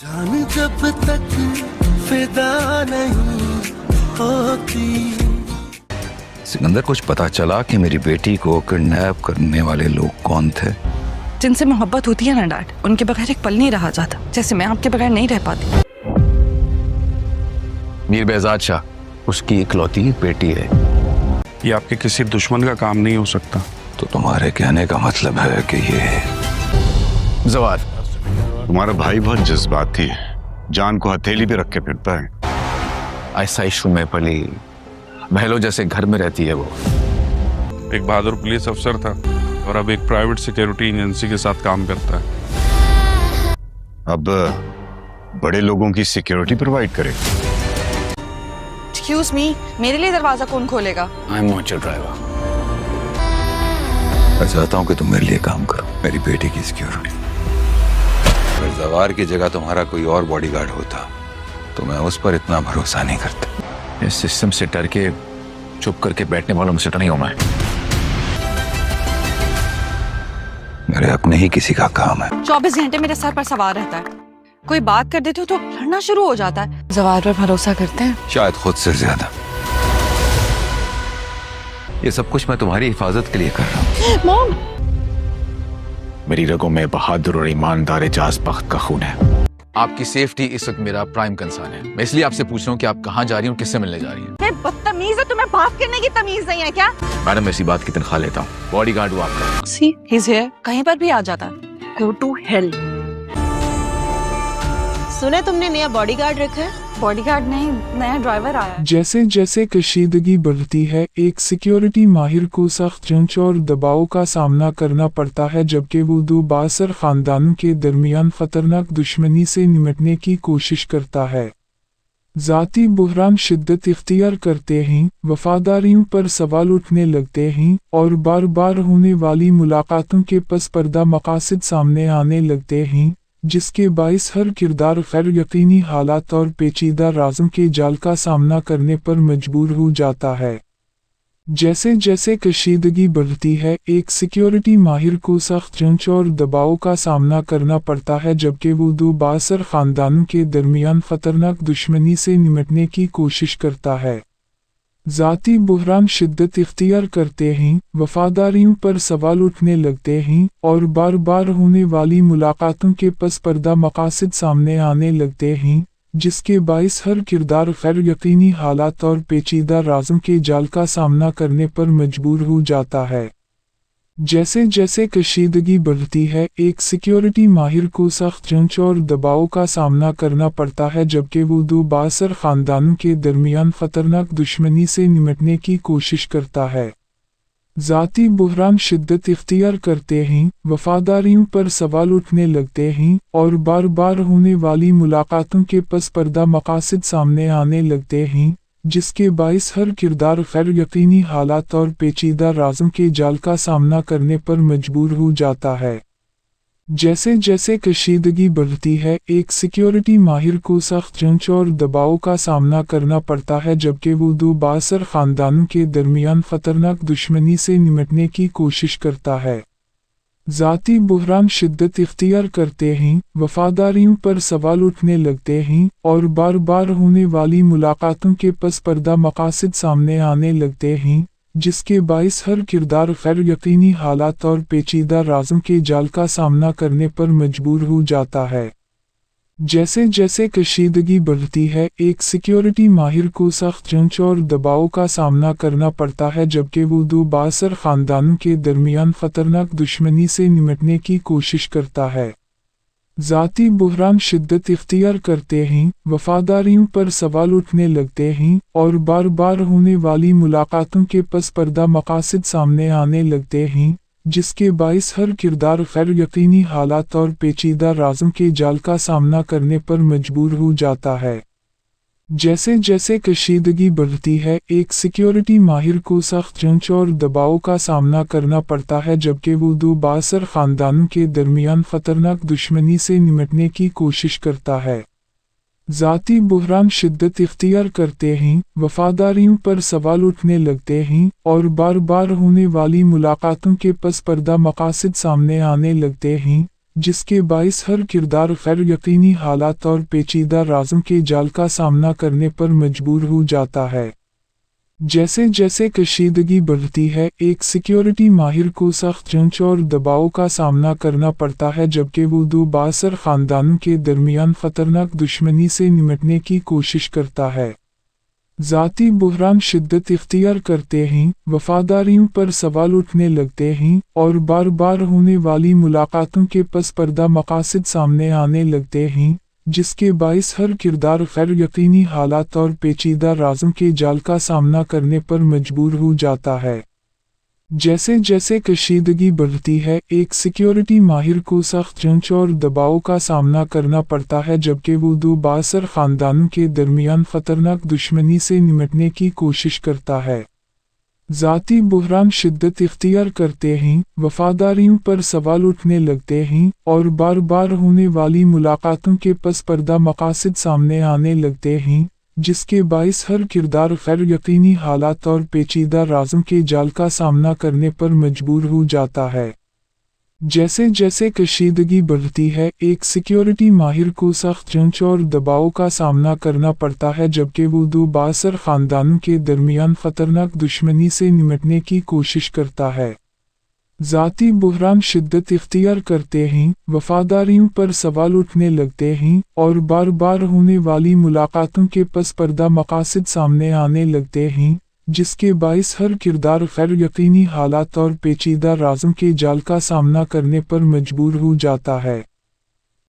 जान जब तक फिदा नहीं होती। सिकंदर, कुछ पता चला कि मेरी बेटी को किडनैप करने वाले लोग कौन थे? जिनसे मोहब्बत होती है ना डैड, उनके बगैर एक पल नहीं रहा जाता, जैसे मैं आपके बगैर नहीं रह पाती। मीर बेजाद शाह, उसकी इकलौती बेटी है। ये आपके किसी दुश्मन का काम नहीं हो सकता। तो तुम्हारे कहने का मतलब है कि ये जवाद? तुम्हारा भाई बहुत जज्बाती है, जान को हथेली पे रख के फिरता है। ऐसा इशू में पली महलों जैसे घर में रहती है वो। एक बहादुर पुलिस अफसर था और अब एक प्राइवेट सिक्योरिटी एजेंसी के साथ काम करता है। अब बड़े लोगों की सिक्योरिटी प्रोवाइड करे। एक्सक्यूज मी, मेरे लिए दरवाजा कौन खोलेगा? I am not your driver. मैं चाहता हूँ कि तुम मेरे लिए काम करो, मेरी बेटी की सिक्योरिटी। अगर जवार की जगह तुम्हारा कोई और बॉडीगार्ड होता तो मैं उस पर इतना भरोसा नहीं करता। इस सिस्टम से डर के चुप करके बैठने वालों में से तो नहीं हूं मैं। मेरे अपने ही किसी का काम है। 24 घंटे मेरे सर पर सवार रहता है, कोई बात कर देते हो तो लड़ना शुरू हो जाता है। जवार पर भरोसा करते हैं? शायद खुद से ज्यादा। ये सब कुछ मैं तुम्हारी हिफाजत के लिए कर रहा हूँ। मॉम! मेरी रगों में बहादुर और ईमानदार एजाज बख्त का खून है। आपकी सेफ्टी इस वक्त मेरा प्राइम कंसर्न है। मैं इसलिए आपसे पूछ रहा हूँ कि आप कहाँ जा रही हैं और किससे मिलने जा रही हैं। मैं बदतमीज है, तुम्हें बात करने की तमीज नहीं है क्या? मैडम, ऐसी बात की तनख्वाह लेता हूँ, बॉडीगार्ड वो आपका। See, he's here. कहीं पर भी आ जाता है। Go to hell. सुना तुमने नया बॉडीगार्ड रखा है? बॉडीगार्ड नहीं, नया ड्राइवर आया है। जैसे जैसे कशीदगी बढ़ती है, एक सिक्योरिटी माहिर को सख्त जंच और दबाव का सामना करना पड़ता है, जबकि वो दो बासर खानदानों के दरमियान खतरनाक दुश्मनी से निपटने की कोशिश करता है। ज़ाती बुहरान शिद्दत इख्तियार करते हैं, वफादारियों पर सवाल उठने लगते हैं और बार बार होने वाली मुलाकातों के पस पर्दा मकासद सामने आने लगते हैं, जिसके बाइस हर किरदार गैर यकीनी हालात और पेचीदा राज़ों के जाल का सामना करने पर मजबूर हो जाता है। जैसे जैसे कशीदगी बढ़ती है, एक सिक्योरिटी माहिर को सख्त जंच और दबाव का सामना करना पड़ता है, जबकि वो दो बासर खानदानों के दरमियान खतरनाक दुश्मनी से निपटने की कोशिश करता है। ज़ाती बुहरान शिद्दत इख्तियार करते हैं, वफादारियों पर सवाल उठने लगते हैं और बार बार होने वाली मुलाकातों के पस पर्दा मकासद सामने आने लगते हैं, जिसके बाइस हर किरदार गैर यकीनी हालात और पेचीदा राज़ों के जाल का सामना करने पर मजबूर हो जाता है। जैसे जैसे कशीदगी बढ़ती है, एक सिक्योरिटी माहिर को सख्त जंच और दबाव का सामना करना पड़ता है, जबकि वो दो बासर खानदानों के दरमियान खतरनाक दुश्मनी से निपटने की कोशिश करता है। ज़ाती बुहरान शिद्दत इख्तियार करते हैं, वफादारियों पर सवाल उठने लगते हैं और बार बार होने वाली मुलाकातों के पस पर्दा मकासद सामने आने लगते हैं, जिसके बाइस हर किरदार गैर यकीनी हालात और पेचीदा राज़ों के जाल का सामना करने पर मजबूर हो जाता है। जैसे जैसे कशीदगी बढ़ती है, एक सिक्योरिटी माहिर को सख्त जंच और दबाव का सामना करना पड़ता है, जबकि वो दो बासर खानदानों के दरमियान खतरनाक दुश्मनी से निपटने की कोशिश करता है। ज़ाती बुहरान शिद्दत इख्तियार करते हैं, वफादारियों पर सवाल उठने लगते हैं और बार बार होने वाली मुलाकातों के पस पर्दा मकासद सामने आने लगते हैं, जिसके बाइस हर किरदार गैर यकीनी हालात और पेचीदा राज़ों के जाल का सामना करने पर मजबूर हो जाता है। जैसे जैसे कशीदगी बढ़ती है, एक सिक्योरिटी माहिर को सख्त जंच और दबाव का सामना करना पड़ता है, जबकि वो दो बासर खानदानों के दरमियान खतरनाक दुश्मनी से निपटने की कोशिश करता है। ज़ाती बुहरान शिद्दत इख्तियार करते हैं, वफादारियों पर सवाल उठने लगते हैं और बार बार होने वाली मुलाकातों के पस पर्दा मकासद सामने आने लगते हैं, जिसके बाइस हर किरदार गैर यकीनी हालात और पेचीदा राज़ों के जाल का सामना करने पर मजबूर हो जाता है। जैसे जैसे कशीदगी बढ़ती है, एक सिक्योरिटी माहिर को सख्त जंच और दबाव का सामना करना पड़ता है, जबकि वो दो बासर खानदानों के दरमियान खतरनाक दुश्मनी से निपटने की कोशिश करता है। ज़ाती बुहरान शिद्दत इख्तियार करते हैं, वफादारियों पर सवाल उठने लगते हैं और बार बार होने वाली मुलाकातों के पस पर्दा मकासद सामने आने लगते हैं, जिसके बाइस हर किरदार गैर यकीनी हालात और पेचीदा राज़ों के जाल का सामना करने पर मजबूर हो जाता है। जैसे जैसे कशीदगी बढ़ती है, एक सिक्योरिटी माहिर को सख्त जांच और दबाव का सामना करना पड़ता है, जबकि वो दो बाअसर ख़ानदानों के दरमियान ख़तरनाक दुश्मनी से निपटने की कोशिश करता है। ज़ाती बुहरान शिद्दत इख्तियार करते ही वफादारियों पर सवाल उठने लगते हैं और बार बार होने वाली मुलाकातों के पस पर्दा मकासद सामने आने लगते हैं, जिसके बाइस हर किरदार गैर यकीनी हालात और पेचीदा राज़ों के जाल का सामना करने पर मजबूर हो जाता है। जैसे जैसे कशीदगी बढ़ती है, एक सिक्योरिटी माहिर को सख्त जांच और दबाव का सामना करना पड़ता है, जबकि वो दो बाअसर ख़ानदानों के दरमियान ख़तरनाक दुश्मनी से निपटने की कोशिश करता है। ज़ाती बुहरान शिद्दत इख्तियार करते ही वफादारियों पर सवाल उठने लगते हैं और बार बार होने वाली मुलाकातों के पस पर्दा मकासद सामने आने लगते हैं, जिसके बाइस हर किरदार गैर यकीनी हालात और पेचीदा राज़ों के जाल का सामना करने पर मजबूर हो जाता है। जैसे जैसे कशीदगी बढ़ती है, एक सिक्योरिटी माहिर को सख्त जांच और दबाव का सामना करना पड़ता है, जबकि वो दो बाअसर ख़ानदानों के दरमियान ख़तरनाक दुश्मनी से निपटने की कोशिश करता है। ज़ाती बुहरान शिद्दत इख्तियार करते ही वफादारियों पर सवाल उठने लगते हैं और बार बार होने वाली मुलाकातों के पस पर्दा मकासद सामने आने लगते हैं, जिसके बाइस हर किरदार गैर यकीनी हालात और पेचीदा राज़ों के जाल का सामना करने पर मजबूर हो जाता है।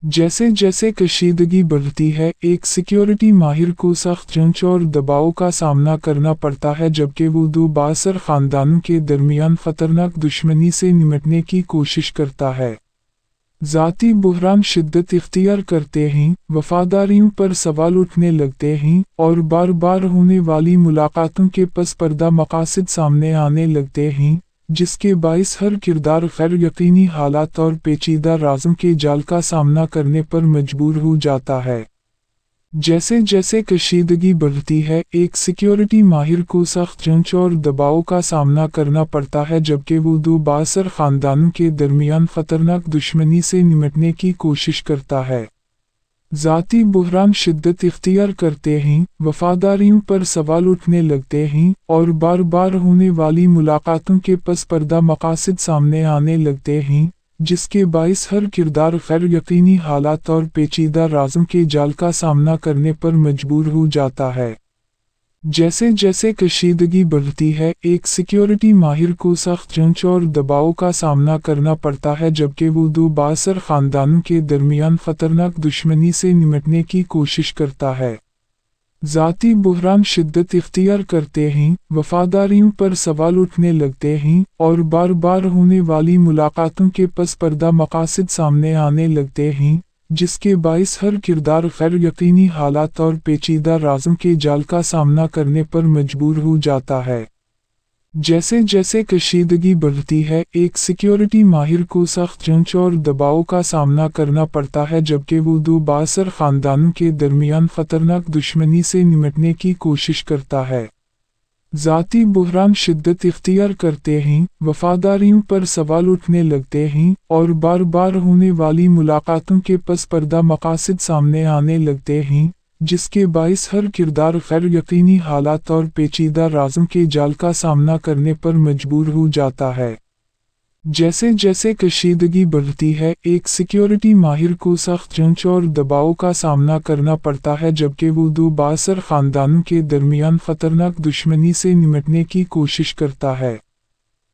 जैसे जैसे कशीदगी बढ़ती है, एक सिक्योरिटी माहिर को सख्त जांच और दबाव का सामना करना पड़ता है, जबकि वो दो बाअसर ख़ानदानों के दरमियान ख़तरनाक दुश्मनी से निपटने की कोशिश करता है। ज़ाती बुहरान शिद्दत इख्तियार करते ही वफादारियों पर सवाल उठने लगते हैं और बार बार होने वाली मुलाकातों के पस पर्दा मकासद सामने आने लगते हैं, जिसके बाइस हर किरदार गैर यकीनी हालात और पेचीदा राज़ों के जाल का सामना करने पर मजबूर हो जाता है। जैसे जैसे कशीदगी बढ़ती है, एक सिक्योरिटी माहिर को सख्त जांच और दबाव का सामना करना पड़ता है, जबकि वो दो बाअसर ख़ानदानों के दरमियान ख़तरनाक दुश्मनी से निपटने की कोशिश करता है। ज़ाती बुहरान शिद्दत इख्तियार करते ही वफादारियों पर सवाल उठने लगते हैं और बार बार होने वाली मुलाकातों के पस पर्दा मकासद सामने आने लगते हैं, जिसके बाइस हर किरदार गैर यकीनी हालात और पेचीदा राज़ों के जाल का सामना करने पर मजबूर हो जाता है। जैसे जैसे कशीदगी बढ़ती है, एक सिक्योरिटी माहिर को सख्त जांच और दबाव का सामना करना पड़ता है, जबकि वो दो बाअसर ख़ानदानों के दरमियान ख़तरनाक दुश्मनी से निपटने की कोशिश करता है। ज़ाती बुहरान शिद्दत इख्तियार करते ही वफादारियों पर सवाल उठने लगते हैं और बार बार होने वाली मुलाकातों के पस पर्दा मकासद सामने आने लगते हैं, जिसके बाइस हर किरदार गैर यकीनी हालात और पेचीदा राज़ों के जाल का सामना करने पर मजबूर हो जाता है। जैसे जैसे कशीदगी बढ़ती है, एक सिक्योरिटी माहिर को सख्त जांच और दबाव का सामना करना पड़ता है, जबकि वो दो बाअसर ख़ानदानों के दरमियान ख़तरनाक दुश्मनी से निपटने की कोशिश करता है। ज़ाती बुहरान शिद्दत इख्तियार करते ही वफादारियों पर सवाल उठने लगते हैं और बार बार होने वाली मुलाकातों के पस पर्दा मकासद सामने आने लगते हैं, जिसके बाइस हर किरदार गैर यकीनी हालात और पेचीदा राज़ों के जाल का सामना करने पर मजबूर हो जाता है। जैसे जैसे कशीदगी बढ़ती है, एक सिक्योरिटी माहिर को सख्त जांच और दबाव का सामना करना पड़ता है, जबकि वो दो बाअसर ख़ानदानों के दरमियान ख़तरनाक दुश्मनी से निपटने की कोशिश करता है।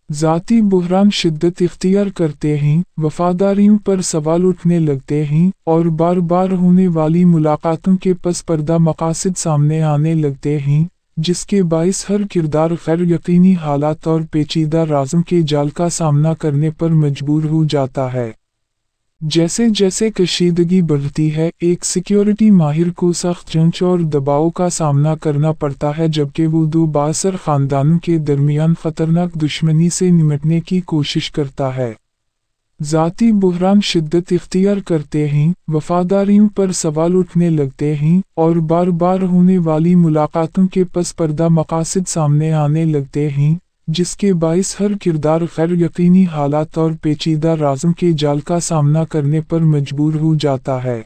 ज़ाती बुहरान शिद्दत इख्तियार करते ही वफादारियों पर सवाल उठने लगते हैं और बार बार होने वाली मुलाकातों के पस पर्दा मकासद सामने आने लगते हैं, जिसके बाइस हर किरदार गैर यकीनी हालात और पेचीदा राज़ों के जाल का सामना करने पर मजबूर हो जाता है। जैसे जैसे कशीदगी बढ़ती है, एक सिक्योरिटी माहिर को सख्त जांच और दबाव का सामना करना पड़ता है, जबकि वो दो बाअसर ख़ानदानों के दरमियान ख़तरनाक दुश्मनी से निपटने की कोशिश करता है। ज़ाती बुहरान शिद्दत इख्तियार करते ही वफादारियों पर सवाल उठने लगते हैं और बार बार होने वाली मुलाकातों के पस पर्दा मकासद सामने आने लगते हैं, जिसके बाइस हर किरदार गैर यकीनी हालात और पेचीदा राज़ों के जाल का सामना करने पर मजबूर हो जाता है।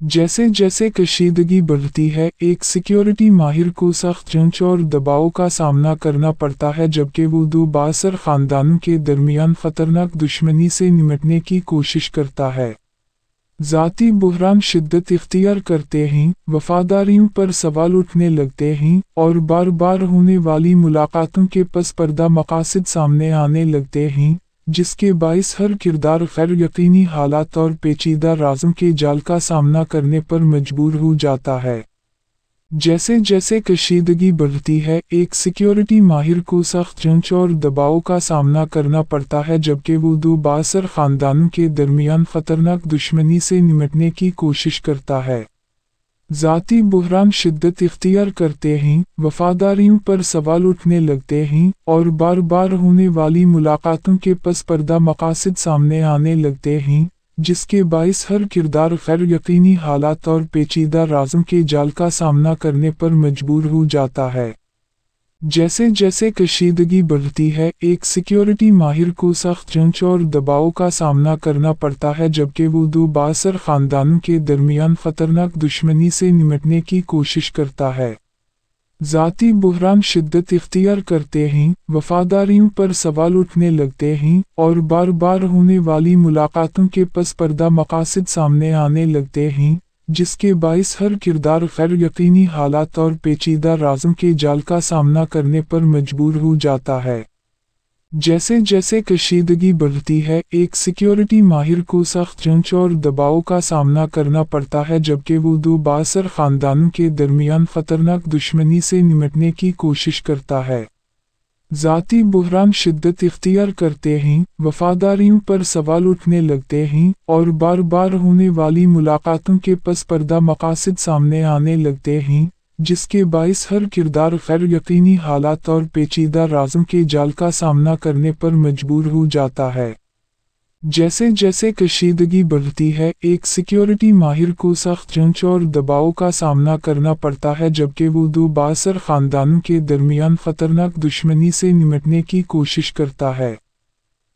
जैसे जैसे कशीदगी बढ़ती है, एक सिक्योरिटी माहिर को सख्त जांच और दबाव का सामना करना पड़ता है, जबकि वो दो बासर ख़ानदानों के दरमियान ख़तरनाक दुश्मनी से निपटने की कोशिश करता है। ज़ाती बुहरान शिद्दत इख्तियार करते हैं, वफादारियों पर सवाल उठने लगते हैं और बार बार होने वाली मुलाकातों के पस पर्दा मकासद सामने आने लगते हैं, जिसके बाइस हर किरदार गैर यकीनी हालात और पेचीदा राज़ों के जाल का सामना करने पर मजबूर हो जाता है। जैसे जैसे कशीदगी बढ़ती है, एक सिक्योरिटी माहिर को सख्त जांच और दबाव का सामना करना पड़ता है, जबकि वो दो बासर ख़ानदानों के दरमियान ख़तरनाक दुश्मनी से निपटने की कोशिश करता है। ज़ाती बुहरान शिद्दत इख्तियार करते हैं, वफादारियों पर सवाल उठने लगते हैं और बार बार होने वाली मुलाकातों के पस पर्दा मकासद सामने आने लगते हैं, जिसके बाइस हर किरदार गैर यकीनी हालात और पेचीदा राज़ों के जाल का सामना करने पर मजबूर हो जाता है। जैसे जैसे कशीदगी बढ़ती है, एक सिक्योरिटी माहिर को सख्त जांच और दबाव का सामना करना पड़ता है, जबकि वो दो बासर ख़ानदानों के दरमियान ख़तरनाक दुश्मनी से निपटने की कोशिश करता है। ज़ाती बुहरान शिद्दत इख्तियार करते हैं, वफादारियों पर सवाल उठने लगते हैं और बार बार होने वाली मुलाकातों के पस पर्दा मकासद सामने आने लगते हैं, जिसके बाइस हर किरदार गैर यकीनी हालात और पेचीदा राज़ों के जाल का सामना करने पर मजबूर हो जाता है। जैसे जैसे कशीदगी बढ़ती है, एक सिक्योरिटी माहिर को सख्त जांच और दबाव का सामना करना पड़ता है, जबकि वो दो बासर ख़ानदानों के दरमियान ख़तरनाक दुश्मनी से निपटने की कोशिश करता है। ज़ाती बुहरान शिद्दत इख्तियार करते हैं, वफादारियों पर सवाल उठने लगते हैं और बार बार होने वाली मुलाकातों के पस पर्दा मकासद सामने आने लगते हैं, जिसके बाइस हर किरदार गैर यकीनी हालात और पेचीदा राज़ों के जाल का सामना करने पर मजबूर हो जाता है। जैसे जैसे कशीदगी बढ़ती है, एक सिक्योरिटी माहिर को सख्त जांच और दबाव का सामना करना पड़ता है, जबकि वो दो बासर ख़ानदानों के दरमियान ख़तरनाक दुश्मनी से निपटने की कोशिश करता है।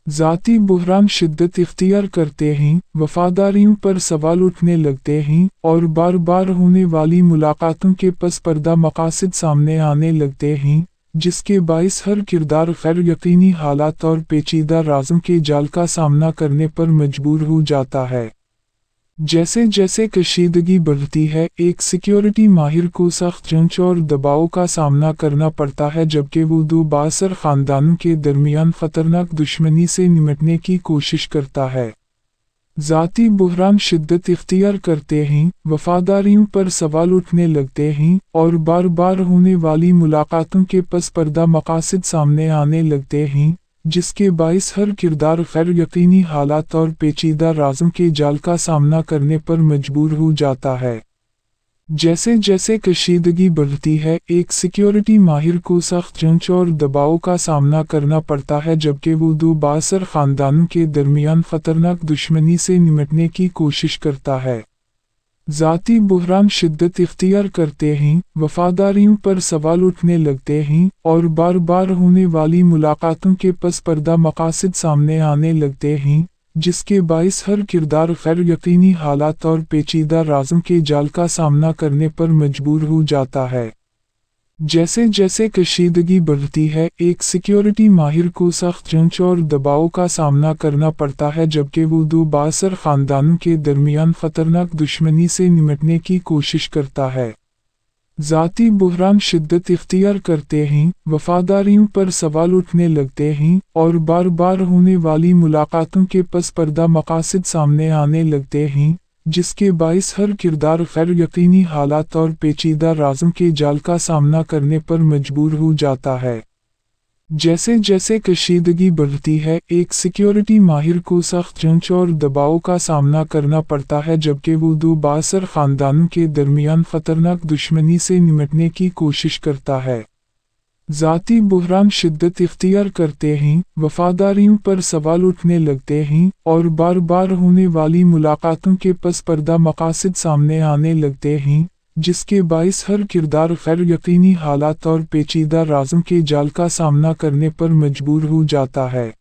ज़ाती बुहरान शिद्दत इख्तियार करते हैं, वफादारियों पर सवाल उठने लगते हैं और बार बार होने वाली मुलाकातों के पस पर्दा मकासद सामने आने लगते हैं, जिसके बाइस हर किरदार गैर यकीनी हालात और पेचीदा राज़ों के जाल का सामना करने पर मजबूर हो जाता है। जैसे जैसे कशीदगी बढ़ती है, एक सिक्योरिटी माहिर को सख्त जांच और दबाव का सामना करना पड़ता है, जबकि वो दो बासर ख़ानदानों के दरमियान ख़तरनाक दुश्मनी से निपटने की कोशिश करता है। ज़ाती बुहरान शिद्दत इख्तियार करते हैं, वफादारियों पर सवाल उठने लगते हैं और बार बार होने वाली मुलाकातों के पस पर्दा मकासद सामने आने लगते हैं, जिसके बाइस हर किरदार गैर यकीनी हालात और पेचीदा राज़ों के जाल का सामना करने पर मजबूर हो जाता है। जैसे जैसे कशीदगी बढ़ती है, एक सिक्योरिटी माहिर को सख्त जांच और दबाव का सामना करना पड़ता है, जबकि वो दो बासर ख़ानदानों के दरमियान ख़तरनाक दुश्मनी से निपटने की कोशिश करता है। ज़ाती बुहरान शिद्दत इख्तियार करते हैं, वफादारियों पर सवाल उठने लगते हैं और बार बार होने वाली मुलाकातों के पस पर्दा मकासद सामने आने लगते हैं, जिसके बाइस हर किरदार गैर यकीनी हालात और पेचीदा राज़ों के जाल का सामना करने पर मजबूर हो जाता है। जैसे जैसे कशीदगी बढ़ती है, एक सिक्योरिटी माहिर को सख्त जांच और दबाव का सामना करना पड़ता है, जबकि वो दो बासर ख़ानदानों के दरमियान ख़तरनाक दुश्मनी से निपटने की कोशिश करता है। ज़ाती बुहरान शिद्दत इख्तियार करते हैं, वफादारियों पर सवाल उठने लगते हैं और बार बार होने वाली मुलाकातों के पस पर्दा मकासद सामने आने लगते हैं, जिसके बाइस हर किरदार गैर यकीनी हालात और पेचीदा राज़ों के जाल का सामना करने पर मजबूर हो जाता है। जैसे जैसे कशीदगी बढ़ती है, एक सिक्योरिटी माहिर को सख्त जांच और दबाव का सामना करना पड़ता है, जबकि वो दो बासर ख़ानदानों के दरमियान ख़तरनाक दुश्मनी से निपटने की कोशिश करता है। ज़ाती बुहरान शिद्दत इख्तियार करते हैं, वफादारियों पर सवाल उठने लगते हैं और बार बार होने वाली मुलाकातों के पस पर्दा मकासद सामने आने लगते हैं, जिसके बाइस हर किरदार गैर यकीनी हालात और पेचीदा राजों के जाल का सामना करने पर मजबूर हो जाता है।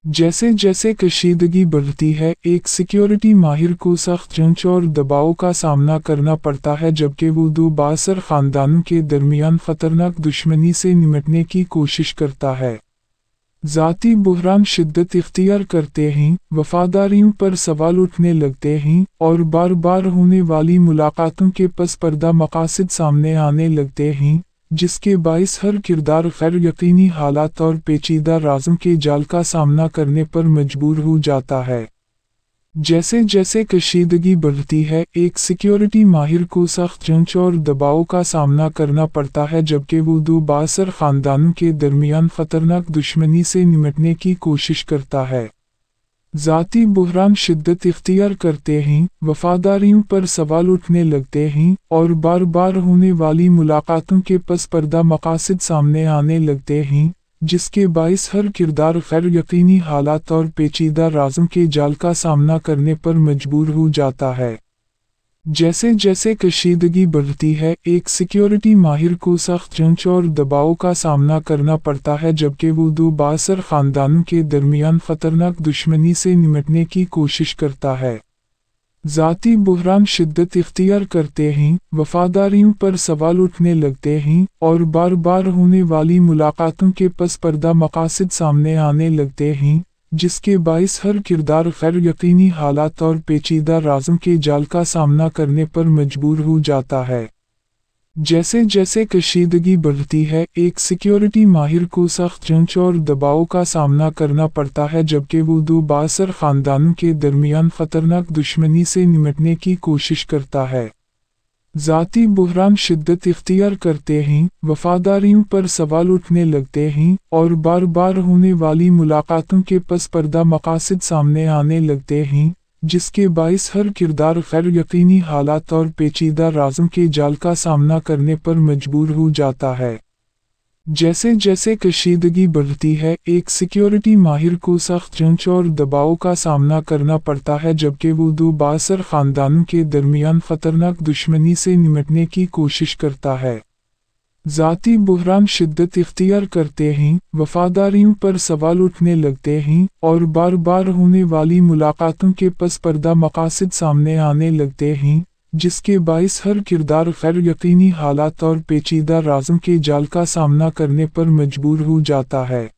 जैसे जैसे कशीदगी बढ़ती है, एक सिक्योरिटी माहिर को सख्त जांच और दबाव का सामना करना पड़ता है जबकि वो दो बाअसर खानदानों के दरमियान खतरनाक दुश्मनी से निपटने की कोशिश करता है। ज़ाती बुहरान शिद्दत इख्तियार करते हैं, वफादारियों पर सवाल उठने लगते हैं और बार बार होने वाली मुलाकातों के पस पर्दा मकासद सामने आने लगते हैं, जिसके बाइस हर किरदार गैर यकीनी हालात और पेचीदा राजों के जाल का सामना करने पर मजबूर हो जाता है। जैसे जैसे कशीदगी बढ़ती है, एक सिक्योरिटी माहिर को सख्त जांच और दबाव का सामना करना पड़ता है जबकि वो दो बाअसर खानदानों के दरमियान खतरनाक दुश्मनी से निपटने की कोशिश करता है। ज़ाती बुहरान शिद्दत इख्तियार करते हैं, वफादारियों पर सवाल उठने लगते हैं और बार बार होने वाली मुलाकातों के पस पर्दा मकासद सामने आने लगते हैं, जिसके बाइस हर किरदार गैर यकीनी हालात और पेचीदा राजों के जाल का सामना करने पर मजबूर हो जाता है। जैसे जैसे कशीदगी बढ़ती है, एक सिक्योरिटी माहिर को सख्त जांच और दबाव का सामना करना पड़ता है जबकि वो दो बाअसर खानदानों के दरमियान खतरनाक दुश्मनी से निपटने की कोशिश करता है। ज़ाती बुहरान शिद्दत इख्तियार करते हैं, वफादारियों पर सवाल उठने लगते हैं और बार बार होने वाली मुलाकातों के पस पर्दा मकासद सामने आने लगते हैं, जिसके बाइस हर किरदार गैर यकीनी हालात और पेचीदा राजों के जाल का सामना करने पर मजबूर हो जाता है। जैसे जैसे कशीदगी बढ़ती है, एक सिक्योरिटी माहिर को सख्त जांच और दबाव का सामना करना पड़ता है जबकि वो दो बाअसर खानदानों के दरमियान खतरनाक दुश्मनी से निपटने की कोशिश करता है। ज़ाती बुहरान शिद्दत इख्तियार करते हैं, वफादारियों पर सवाल उठने लगते हैं और बार बार होने वाली मुलाकातों के पस पर्दा मकासद सामने आने लगते हैं, जिसके बाइस हर किरदार गैर यकीनी हालात और पेचीदा राजों के जाल का सामना करने पर मजबूर हो जाता है। जैसे जैसे कशीदगी बढ़ती है, एक सिक्योरिटी माहिर को सख्त जांच और दबाव का सामना करना पड़ता है जबकि वो दो बाअसर खानदानों के दरमियान खतरनाक दुश्मनी से निपटने की कोशिश करता है। ज़ाती बुहरान शिद्दत इख्तियार करते हैं, वफादारियों पर सवाल उठने लगते हैं और बार बार होने वाली मुलाकातों के पस पर्दा मकासद सामने आने लगते हैं, जिसके बाइस हर किरदार गैर यकीनी हालात और पेचीदा राजों के जाल का सामना करने पर मजबूर हो जाता है।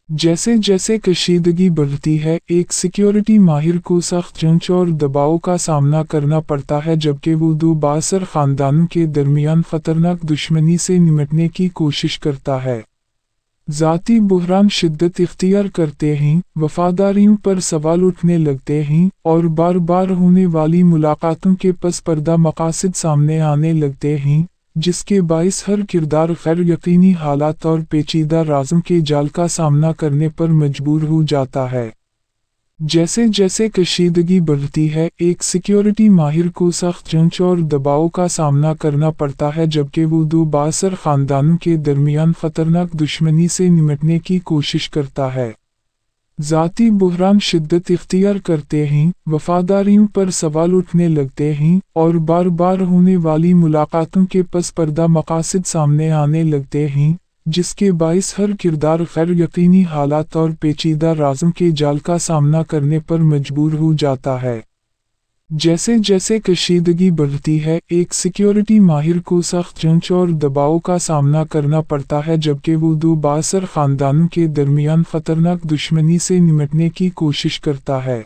जैसे जैसे कशीदगी बढ़ती है, एक सिक्योरिटी माहिर को सख्त जांच और दबाव का सामना करना पड़ता है जबकि वो दो बाअसर खानदानों के दरमियान खतरनाक दुश्मनी से निपटने की कोशिश करता है। ज़ाती बुहरान शिद्दत इख्तियार करते हैं, वफादारियों पर सवाल उठने लगते हैं और बार बार होने वाली मुलाकातों के पस पर्दा मकासद सामने आने लगते हैं, जिसके बाइस हर किरदार गैर यकीनी हालात और पेचीदा राजों के जाल का सामना करने पर मजबूर हो जाता है। जैसे जैसे कशीदगी बढ़ती है, एक सिक्योरिटी माहिर को सख्त जांच और दबाव का सामना करना पड़ता है जबकि वो दो बाअसर खानदानों के दरमियान खतरनाक दुश्मनी से निपटने की कोशिश करता है। ज़ाती बुहरान शिद्दत इख्तियार करते हैं, वफादारियों पर सवाल उठने लगते हैं और बार बार होने वाली मुलाकातों के पस पर्दा मकासद सामने आने लगते हैं, जिसके बाइस हर किरदार गैर यकीनी हालात और पेचीदा राजों के जाल का सामना करने पर मजबूर हो जाता है। जैसे जैसे कशीदगी बढ़ती है, एक सिक्योरिटी माहिर को सख्त जांच और दबाव का सामना करना पड़ता है जबकि वो दो बाअसर खानदानों के दरमियान खतरनाक दुश्मनी से निपटने की कोशिश करता है।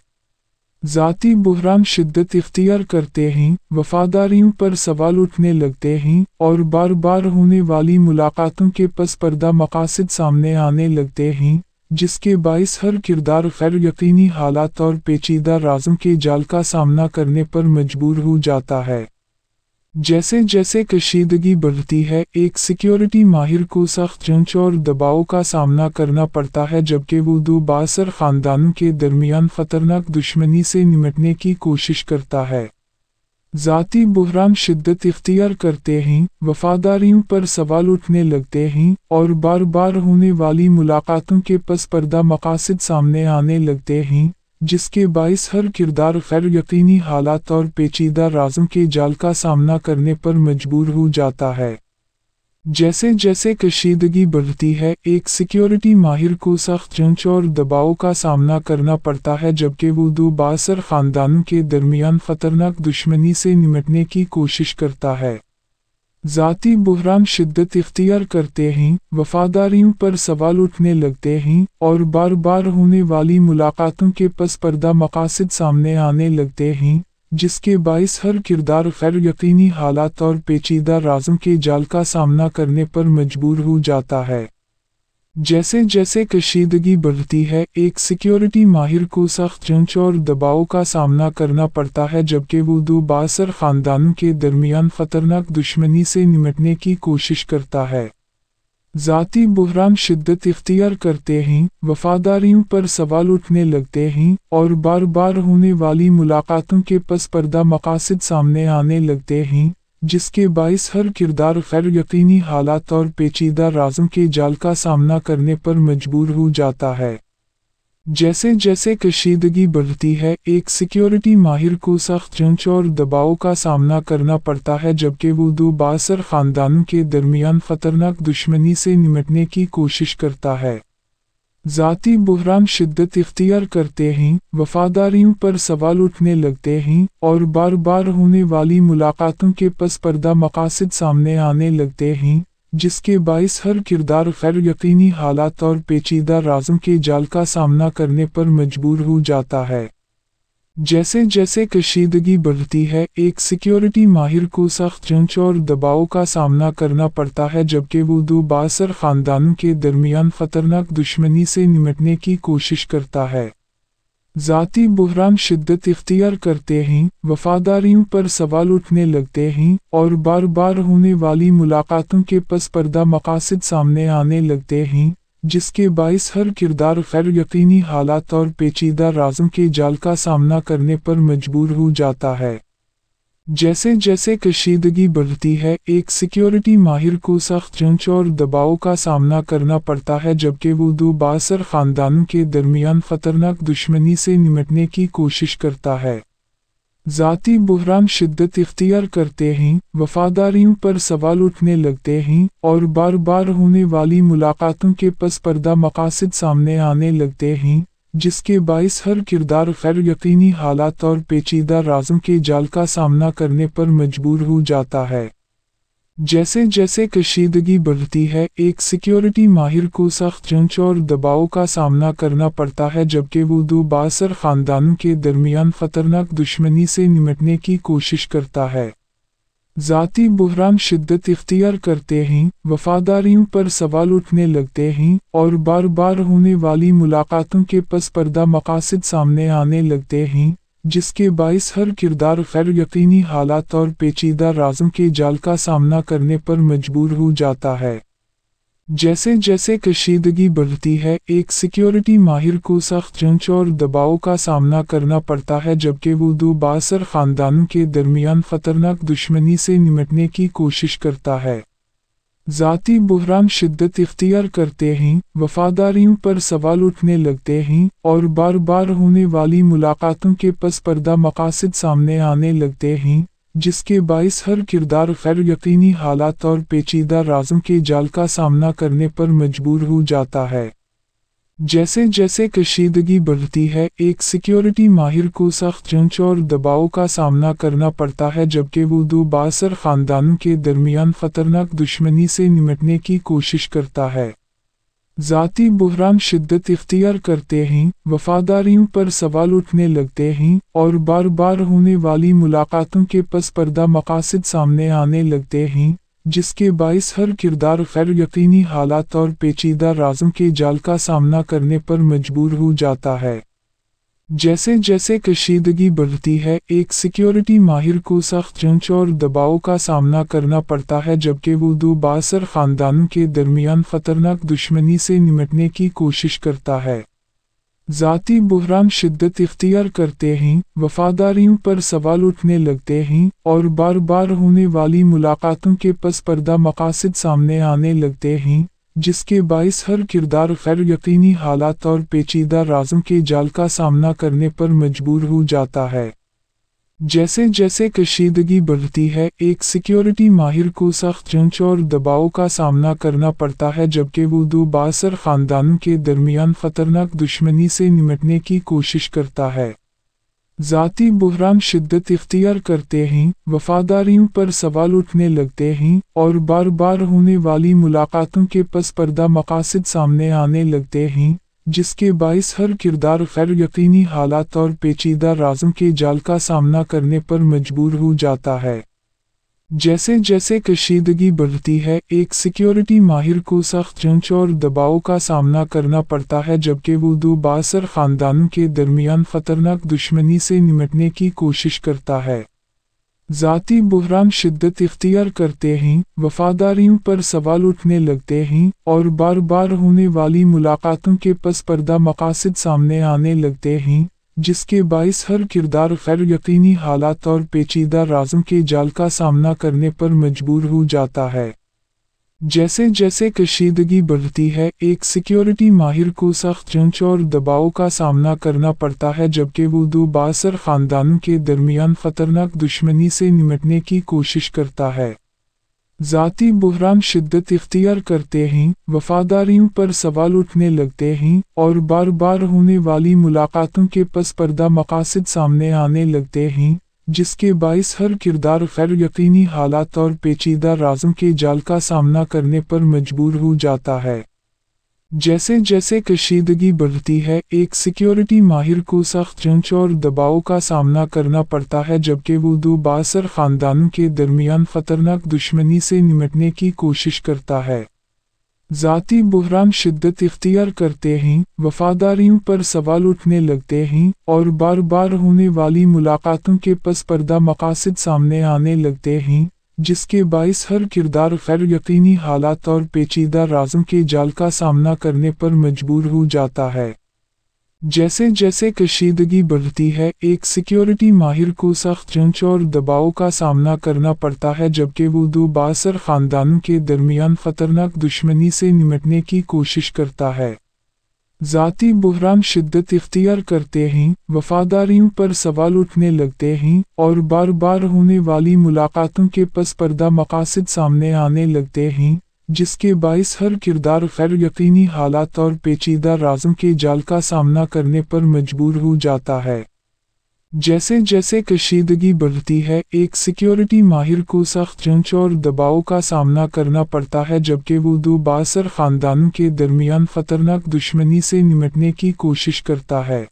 ज़ाती बुहरान शिद्दत इख्तियार करते हैं, वफादारियों पर सवाल उठने लगते हैं और बार बार होने वाली मुलाकातों के पस पर्दा मकासद सामने आने लगते हैं, जिसके बाइस हर किरदार गैर यकीनी हालात और पेचीदा राजों के जाल का सामना करने पर मजबूर हो जाता है। जैसे जैसे कशीदगी बढ़ती है, एक सिक्योरिटी माहिर को सख्त जांच और दबाव का सामना करना पड़ता है जबकि वो दो बाअसर खानदानों के दरमियान खतरनाक दुश्मनी से निपटने की कोशिश करता है। ज़ाती बुहरान शिद्दत इख्तियार करते हैं, वफादारियों पर सवाल उठने लगते हैं और बार बार होने वाली मुलाकातों के पस पर्दा मकासद सामने आने लगते हैं, जिसके बाइस हर किरदार गैर यकीनी हालात और पेचीदा राज़ों के जाल का सामना करने पर मजबूर हो जाता है। जैसे जैसे कशीदगी बढ़ती है, एक सिक्योरिटी माहिर को सख्त जांच और दबाव का सामना करना पड़ता है, जबकि वो दो बासर ख़ानदानों के दरमियान ख़तरनाक दुश्मनी से निपटने की कोशिश करता है। ज़ाती बुहरान शिद्दत इख्तियार करते हैं, वफादारियों पर सवाल उठने लगते हैं और बार बार होने वाली मुलाकातों के पस पर्दा मकासद सामने आने लगते हैं, जिसके बाइस हर किरदार गैर यकीनी हालात और पेचीदा राज़ों के जाल का सामना करने पर मजबूर हो जाता है। जैसे जैसे कशीदगी बढ़ती है, एक सिक्योरिटी माहिर को सख्त जांच और दबाव का सामना करना पड़ता है, जबकि वो दो बासर ख़ानदानों के दरमियान ख़तरनाक दुश्मनी से निपटने की कोशिश करता है। ज़ाती बुहरान शिद्दत इख्तियार करते हैं, वफादारियों पर सवाल उठने लगते हैं और बार बार होने वाली मुलाकातों के पस पर्दा मकासद सामने आने लगते हैं, जिसके बाइस हर किरदार गैर यकीनी हालात और पेचीदा राज़ों के जाल का सामना करने पर मजबूर हो जाता है। जैसे जैसे कशीदगी बढ़ती है, एक सिक्योरिटी माहिर को सख्त जांच और दबाव का सामना करना पड़ता है, जबकि वो दो बासर ख़ानदानों के दरमियान ख़तरनाक दुश्मनी से निपटने की कोशिश करता है। ज़ाती बुहरान शिद्दत इख्तियार करते हैं, वफादारियों पर सवाल उठने लगते हैं और बार बार होने वाली मुलाकातों के पस पर्दा मकासद सामने आने लगते हैं, जिसके बाइस हर किरदार गैर यकीनी हालात और पेचीदा राज़ों के जाल का सामना करने पर मजबूर हो जाता है। जैसे जैसे कशीदगी बढ़ती है, एक सिक्योरिटी माहिर को सख्त जांच और दबाव का सामना करना पड़ता है, जबकि वो दो बासर ख़ानदानों के दरमियान ख़तरनाक दुश्मनी से निपटने की कोशिश करता है। ज़ाती बुहरान शिद्दत इख्तियार करते हैं, वफादारियों पर सवाल उठने लगते हैं और बार बार होने वाली मुलाकातों के पस पर्दा मकासद सामने आने लगते हैं, जिसके बाइस हर किरदार गैर यकीनी हालात और पेचीदा राज़ों के जाल का सामना करने पर मजबूर हो जाता है। जैसे जैसे कशीदगी बढ़ती है, एक सिक्योरिटी माहिर को सख्त जांच और दबाव का सामना करना पड़ता है, जबकि वो दो बासर ख़ानदानों के दरमियान ख़तरनाक दुश्मनी से निपटने की कोशिश करता है। ज़ाती बुहरान शिद्दत इख्तियार करते हैं, वफादारियों पर सवाल उठने लगते हैं और बार बार होने वाली मुलाकातों के पस पर्दा मकासद सामने आने लगते हैं, जिसके बाइस हर किरदार गैर यकीनी हालात और पेचीदा राज़ों के जाल का सामना करने पर मजबूर हो जाता है। जैसे जैसे कशीदगी बढ़ती है, एक सिक्योरिटी माहिर को सख्त जांच और दबाव का सामना करना पड़ता है, जबकि वो दो बासर ख़ानदानों के दरमियान ख़तरनाक दुश्मनी से निपटने की कोशिश करता है। ज़ाती बुहरान शिद्दत इख्तियार करते हैं, वफादारियों पर सवाल उठने लगते हैं और बार बार होने वाली मुलाकातों के पस पर्दा मकासद सामने आने लगते हैं, जिसके बाइस हर किरदार गैर यकीनी हालात और पेचीदा राज़ों के जाल का सामना करने पर मजबूर हो जाता है। जैसे जैसे कशीदगी बढ़ती है, एक सिक्योरिटी माहिर को सख्त जांच और दबाव का सामना करना पड़ता है, जबकि वो दो बासर ख़ानदानों के दरमियान ख़तरनाक दुश्मनी से निपटने की कोशिश करता है। ज़ाती बुहरान शिद्दत इख्तियार करते हैं, वफादारियों पर सवाल उठने लगते हैं और बार बार होने वाली मुलाकातों के पस पर्दा मकासद सामने आने लगते हैं, जिसके बाइस हर किरदार गैर यकीनी हालात और पेचीदा राज़ों के जाल का सामना करने पर मजबूर हो जाता है। जैसे जैसे कशीदगी बढ़ती है, एक सिक्योरिटी माहिर को सख्त जांच और दबाव का सामना करना पड़ता है, जबकि वो दो बासर ख़ानदानों के दरमियान ख़तरनाक दुश्मनी से निपटने की कोशिश करता है। ज़ाती बुहरान शिद्दत इख्तियार करते हैं, वफादारियों पर सवाल उठने लगते हैं और बार बार होने वाली मुलाकातों के पस पर्दा मकासद सामने आने लगते हैं, जिसके बाइस हर किरदार गैर यकीनी हालात और पेचीदा राज़ों के जाल का सामना करने पर मजबूर हो जाता है। जैसे जैसे कशीदगी बढ़ती है, एक सिक्योरिटी माहिर को सख्त जांच और दबाव का सामना करना पड़ता है, जबकि वो दो बासर ख़ानदानों के दरमियान ख़तरनाक दुश्मनी से निपटने की कोशिश करता है। ज़ाती बुहरान शिद्दत इख्तियार करते हैं, वफादारियों पर सवाल उठने लगते हैं और बार बार होने वाली मुलाकातों के पस पर्दा मकासद सामने आने लगते हैं, जिसके बाइस हर किरदार गैर यकीनी हालात और पेचीदा राजों के जाल का सामना करने पर मजबूर हो जाता है। जैसे जैसे कशीदगी बढ़ती है, एक सिक्योरिटी माहिर को सख्त जांच और दबाव का सामना करना पड़ता है जबकि वो दो बाअसर खानदानों के दरमियान खतरनाक दुश्मनी से निपटने की कोशिश करता है। ज़ाती बुहरान शिद्दत इख्तियार करते हैं, वफादारियों पर सवाल उठने लगते हैं और बार बार होने वाली मुलाकातों के पस पर्दा मकासद सामने आने लगते हैं, जिसके बाइस हर किरदार गैर यकीनी हालात और पेचीदा राजों के जाल का सामना करने पर मजबूर हो जाता है। जैसे जैसे कशीदगी बढ़ती है, एक सिक्योरिटी माहिर को सख्त जांच और दबाव का सामना करना पड़ता है जबकि वो दो बाअसर खानदानों के दरमियान खतरनाक दुश्मनी से निपटने की कोशिश करता है। ज़ाती बुहरान शिद्दत इख्तियार करते हैं, वफादारियों पर सवाल उठने लगते हैं और बार बार होने वाली मुलाकातों के पस पर्दा मकासद सामने आने लगते हैं, जिसके बाइस हर किरदार गैर यकीनी हालात और पेचीदा राजों के जाल का सामना करने पर मजबूर हो जाता है। जैसे जैसे कशीदगी बढ़ती है, एक सिक्योरिटी माहिर को सख्त जांच और दबाव का सामना करना पड़ता है जबकि वो दो बाअसर खानदानों के दरमियान खतरनाक दुश्मनी से निपटने की कोशिश करता है। ज़ाती बुहरान शिद्दत इख्तियार करते हैं, वफादारियों पर सवाल उठने लगते हैं और बार बार होने वाली मुलाकातों के पस पर्दा मकासद सामने आने लगते हैं, जिसके बाइस हर किरदार गैर यकीनी हालात और पेचीदा राजों के जाल का सामना करने पर मजबूर हो जाता है। जैसे जैसे कशीदगी बढ़ती है, एक सिक्योरिटी माहिर को सख्त जांच और दबाव का सामना करना पड़ता है जबकि वो दो बाअसर खानदानों के दरमियान खतरनाक दुश्मनी से निपटने की कोशिश करता है। ज़ाती बुहरान शिद्दत इख्तियार करते हैं, वफादारियों पर सवाल उठने लगते हैं और बार बार होने वाली मुलाकातों के पस पर्दा मकासद सामने आने लगते हैं, जिसके बाइस हर किरदार गैर यकीनी हालात और पेचीदा राजों के जाल का सामना करने पर मजबूर हो जाता है। जैसे जैसे कशीदगी बढ़ती है, एक सिक्योरिटी माहिर को सख्त जांच और दबाव का सामना करना पड़ता है जबकि वो दो बाअसर खानदानों के दरमियान खतरनाक दुश्मनी से निपटने की कोशिश करता है। ज़ाती बुहरान शिद्दत इख्तियार करते हैं, वफादारियों पर सवाल उठने लगते हैं और बार बार होने वाली मुलाकातों के पस पर्दा मकासद सामने आने लगते हैं, जिसके बाइस हर किरदार गैर यकीनी हालात और पेचीदा राजों के जाल का सामना करने पर मजबूर हो जाता है। जैसे जैसे कशीदगी बढ़ती है, एक सिक्योरिटी माहिर को सख्त जांच और दबाव का सामना करना पड़ता है जबकि वो दो बाअसर खानदानों के दरमियान खतरनाक दुश्मनी से निपटने की कोशिश करता है।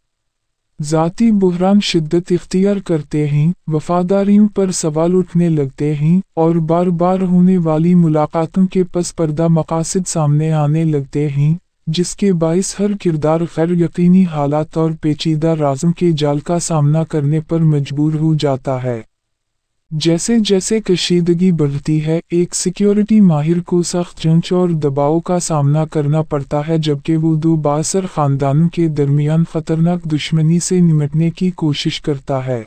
ज़ाती बुहरान शिद्दत इख्तियार करते हैं, वफादारियों पर सवाल उठने लगते हैं और बार बार होने वाली मुलाकातों के पस पर्दा मकासद सामने आने लगते हैं, जिसके बाइस हर किरदार गैर यकीनी हालात और पेचीदा राजों के जाल का सामना करने पर मजबूर हो जाता है। जैसे जैसे कशीदगी बढ़ती है, एक सिक्योरिटी माहिर को सख्त जांच और दबाव का सामना करना पड़ता है जबकि वो दो बाअसर खानदानों के दरमियान खतरनाक दुश्मनी से निपटने की कोशिश करता है।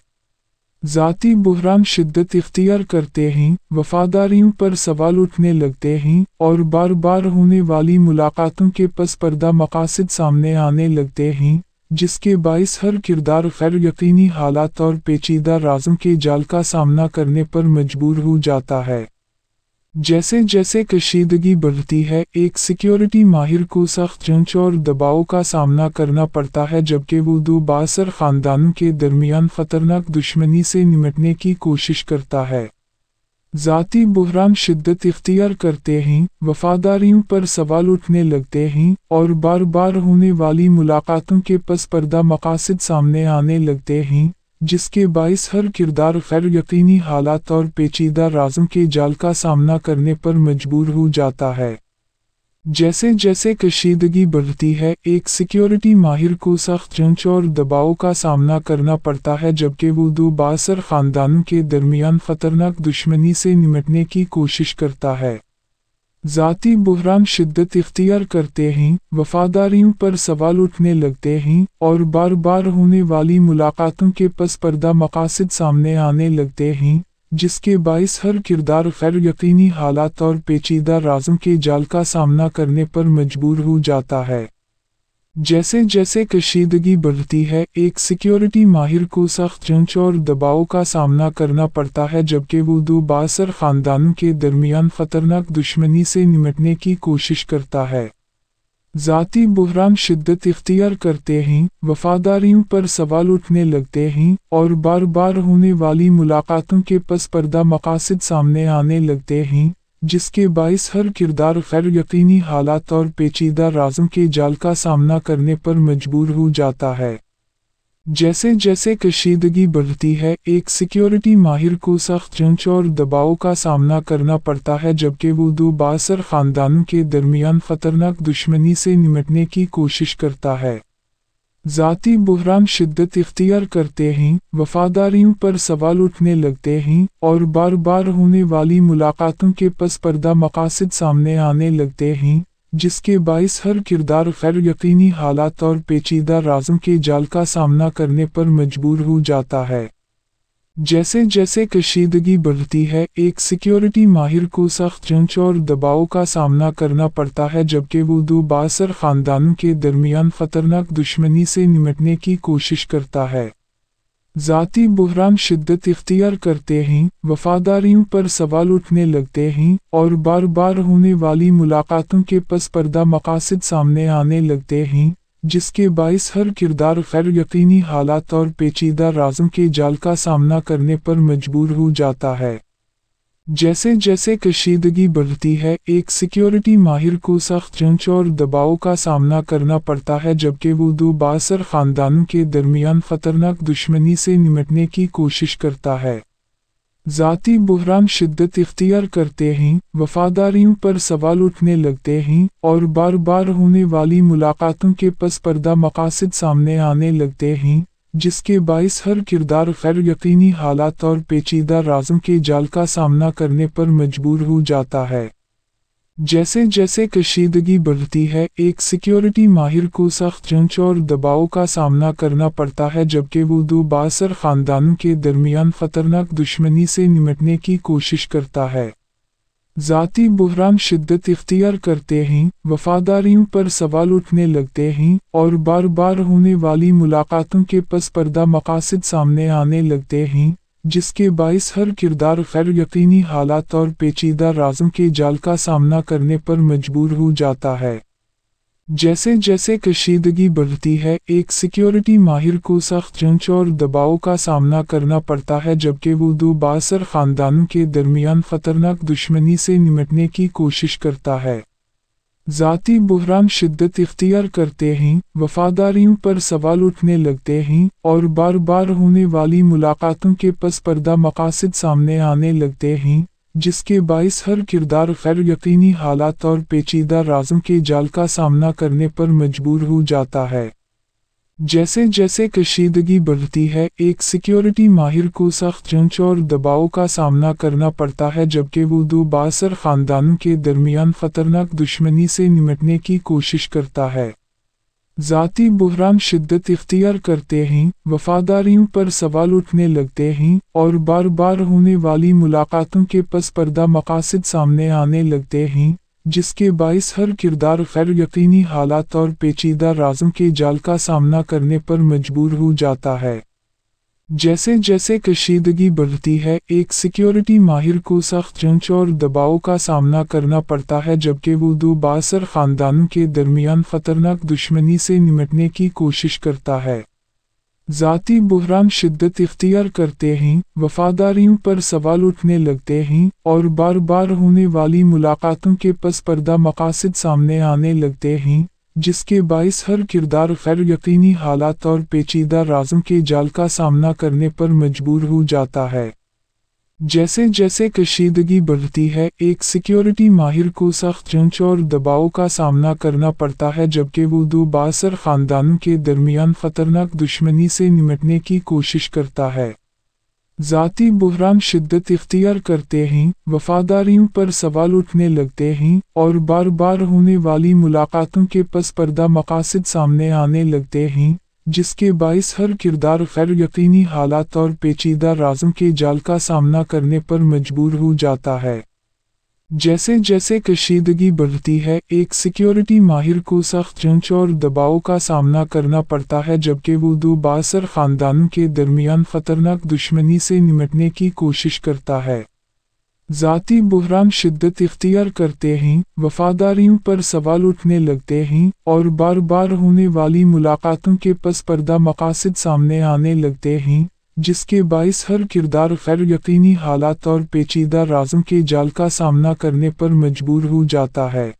ज़ाती बुहरान शिद्दत इख्तियार करते हैं, वफादारियों पर सवाल उठने लगते हैं और बार बार होने वाली मुलाकातों के पस पर्दा मकासद सामने आने लगते हैं, जिसके बाइस हर किरदार गैर यकीनी हालात और पेचीदा राजों के जाल का सामना करने पर मजबूर हो जाता है। जैसे जैसे कशीदगी बढ़ती है, एक सिक्योरिटी माहिर को सख्त जांच और दबाव का सामना करना पड़ता है जबकि वो दो बाअसर खानदानों के दरमियान खतरनाक दुश्मनी से निपटने की कोशिश करता है। ज़ाती बुहरान शिद्दत इख्तियार करते हैं, वफादारियों पर सवाल उठने लगते हैं और बार बार होने वाली मुलाकातों के पस पर्दा मकासद सामने आने लगते हैं, जिसके बाइस हर किरदार गैर यकीनी हालात और पेचीदा राजों के जाल का सामना करने पर मजबूर हो जाता है। जैसे जैसे कशीदगी बढ़ती है, एक सिक्योरिटी माहिर को सख्त जांच और दबाव का सामना करना पड़ता है जबकि वो दो बाअसर खानदानों के दरमियान खतरनाक दुश्मनी से निपटने की कोशिश करता है। ज़ाती बुहरान शिद्दत इख्तियार करते हैं, वफादारियों पर सवाल उठने लगते हैं और बार बार होने वाली मुलाकातों के पस पर्दा मकासद सामने आने लगते हैं, जिसके बाइस हर किरदार गैर यकीनी हालात और पेचीदा राज़ों के जाल का सामना करने पर मजबूर हो जाता है। जैसे जैसे कशीदगी बढ़ती है, एक सिक्योरिटी माहिर को सख्त जांच और दबाव का सामना करना पड़ता है, जबकि वो दो बाअसर ख़ानदानों के दरमियान ख़तरनाक दुश्मनी से निपटने की कोशिश करता है। ज़ाती बुहरान शिद्दत इख्तियार करते हैं, वफादारियों पर सवाल उठने लगते हैं और बार बार होने वाली मुलाकातों के पस पर्दा मकासद सामने आने लगते हैं, जिसके बाइस हर किरदार गैर यकीनी हालात और पेचीदा राज़ों के जाल का सामना करने पर मजबूर हो जाता है। जैसे जैसे कशीदगी बढ़ती है, एक सिक्योरिटी माहिर को सख्त जांच और दबाव का सामना करना पड़ता है, जबकि वो दो बाअसर ख़ानदानों के दरमियान ख़तरनाक दुश्मनी से निपटने की कोशिश करता है। ज़ाती बुहरान शिद्दत इख्तियार करते हैं, वफादारियों पर सवाल उठने लगते हैं और बार बार होने वाली मुलाकातों के पस पर्दा मकासद सामने आने लगते हैं, जिसके बाइस हर किरदार गैर यकीनी हालात और पेचीदा राज़ों के जाल का सामना करने पर मजबूर हो जाता है। जैसे जैसे कशीदगी बढ़ती है, एक सिक्योरिटी माहिर को सख्त जांच और दबाव का सामना करना पड़ता है, जबकि वो दो बाअसर ख़ानदानों के दरमियान ख़तरनाक दुश्मनी से निपटने की कोशिश करता है। ज़ाती बुहरान शिद्दत इख्तियार करते हैं, वफादारियों पर सवाल उठने लगते हैं और बार बार होने वाली मुलाकातों के पस पर्दा मकासद सामने आने लगते हैं, जिसके बाइस हर किरदार गैर यकीनी हालात और पेचीदा राज़ों के जाल का सामना करने पर मजबूर हो जाता है। जैसे जैसे कशीदगी बढ़ती है, एक सिक्योरिटी माहिर को सख्त जांच और दबाव का सामना करना पड़ता है, जबकि वो दो बाअसर ख़ानदानों के दरमियान ख़तरनाक दुश्मनी से निपटने की कोशिश करता है। ज़ाती बुहरान शिद्दत इख्तियार करते हैं, वफादारियों पर सवाल उठने लगते हैं और बार बार होने वाली मुलाकातों के पस पर्दा मकासद सामने आने लगते हैं, जिसके बाइस हर किरदार गैर यकीनी हालात और पेचीदा राज़ों के जाल का सामना करने पर मजबूर हो जाता है। जैसे जैसे कशीदगी बढ़ती है, एक सिक्योरिटी माहिर को सख्त जांच और दबाव का सामना करना पड़ता है, जबकि वो दो बाअसर ख़ानदानों के दरमियान ख़तरनाक दुश्मनी से निपटने की कोशिश करता है। ज़ाती बुहरान शिद्दत इख्तियार करते हैं, वफादारियों पर सवाल उठने लगते हैं और बार बार होने वाली मुलाकातों के पस पर्दा मकासद सामने आने लगते हैं, जिसके बाइस हर किरदार गैर यकीनी हालात और पेचीदा राज़ों के जाल का सामना करने पर मजबूर हो जाता है। जैसे जैसे कशीदगी बढ़ती है, एक सिक्योरिटी माहिर को सख्त जांच और दबाव का सामना करना पड़ता है, जबकि वो दो बाअसर ख़ानदानों के दरमियान ख़तरनाक दुश्मनी से निपटने की कोशिश करता है। ज़ाती बुहरान शिद्दत इख्तियार करते हैं, वफादारियों पर सवाल उठने लगते हैं और बार बार होने वाली मुलाकातों के पस पर्दा मकासद सामने आने लगते हैं, जिसके बाइस हर किरदार गैर यकीनी हालात और पेचीदा राज़ों के जाल का सामना करने पर मजबूर हो जाता है। जैसे जैसे कशीदगी बढ़ती है, एक सिक्योरिटी माहिर को सख्त जांच और दबाव का सामना करना पड़ता है, जबकि वो दो बाअसर ख़ानदानों के दरमियान ख़तरनाक दुश्मनी से निपटने की कोशिश करता है। ज़ाती बुहरान शिद्दत इख्तियार करते हैं, वफादारियों पर सवाल उठने लगते हैं और बार बार होने वाली मुलाकातों के पस पर्दा मकासद सामने आने लगते हैं, जिसके बाइस हर किरदार गैर यकीनी हालात और पेचीदा राज़ों के जाल का सामना करने पर मजबूर हो जाता है। जैसे जैसे कशीदगी बढ़ती है, एक सिक्योरिटी माहिर को सख्त जांच और दबाव का सामना करना पड़ता है, जबकि वो दो बाअसर ख़ानदानों के दरमियान ख़तरनाक दुश्मनी से निपटने की कोशिश करता है। ज़ाती बुहरान शिद्दत इख्तियार करते हैं, वफादारियों पर सवाल उठने लगते हैं और बार बार होने वाली मुलाकातों के पस पर्दा मकासद सामने आने लगते हैं, जिसके बाइस हर किरदार गैर यकीनी हालात और पेचीदा राज़ों के जाल का सामना करने पर मजबूर हो जाता है। जैसे जैसे कशीदगी बढ़ती है, एक सिक्योरिटी माहिर को सख्त जांच और दबाव का सामना करना पड़ता है, जबकि वो दो बाअसर ख़ानदानों के दरमियान ख़तरनाक दुश्मनी से निपटने की कोशिश करता है। ज़ाती बुहरान शिद्दत इख्तियार करते हैं, वफादारियों पर सवाल उठने लगते हैं और बार बार होने वाली मुलाकातों के पस पर्दा मकासद सामने आने लगते हैं, जिसके बाइस हर किरदार गैर यकीनी हालात और पेचीदा राजों के जाल का सामना करने पर मजबूर हो जाता है। जैसे जैसे कशीदगी बढ़ती है, एक सिक्योरिटी माहिर को सख्त जांच और दबाव का सामना करना पड़ता है जबकि वो दो बाअसर खानदानों के दरमियान खतरनाक दुश्मनी से निपटने की कोशिश करता है। ज़ाती बुहरान शिद्दत इख्तियार करते हैं, वफादारियों पर सवाल उठने लगते हैं और बार बार होने वाली मुलाकातों के पस पर्दा मकासद सामने आने लगते हैं, जिसके बाइस हर किरदार गैर यकीनी हालात और पेचीदा राजों के जाल का सामना करने पर मजबूर हो जाता है।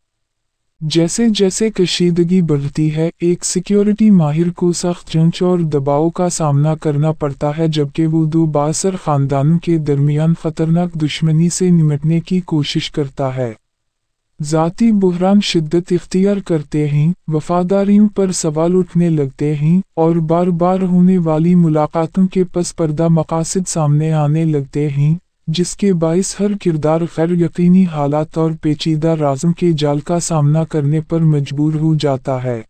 जैसे जैसे कशीदगी बढ़ती है, एक सिक्योरिटी माहिर को सख्त जांच और दबाव का सामना करना पड़ता है जबकि वो दो बाअसर खानदानों के दरमियान खतरनाक दुश्मनी से निपटने की कोशिश करता है। ज़ाती बुहरान शिद्दत इख्तियार करते हैं, वफादारियों पर सवाल उठने लगते हैं और बार बार होने वाली मुलाकातों के पस पर्दा मकासद सामने आने लगते हैं, जिसके बाइस हर किरदार गैर यकीनी हालात और पेचीदा राजों के जाल का सामना करने पर मजबूर हो जाता है।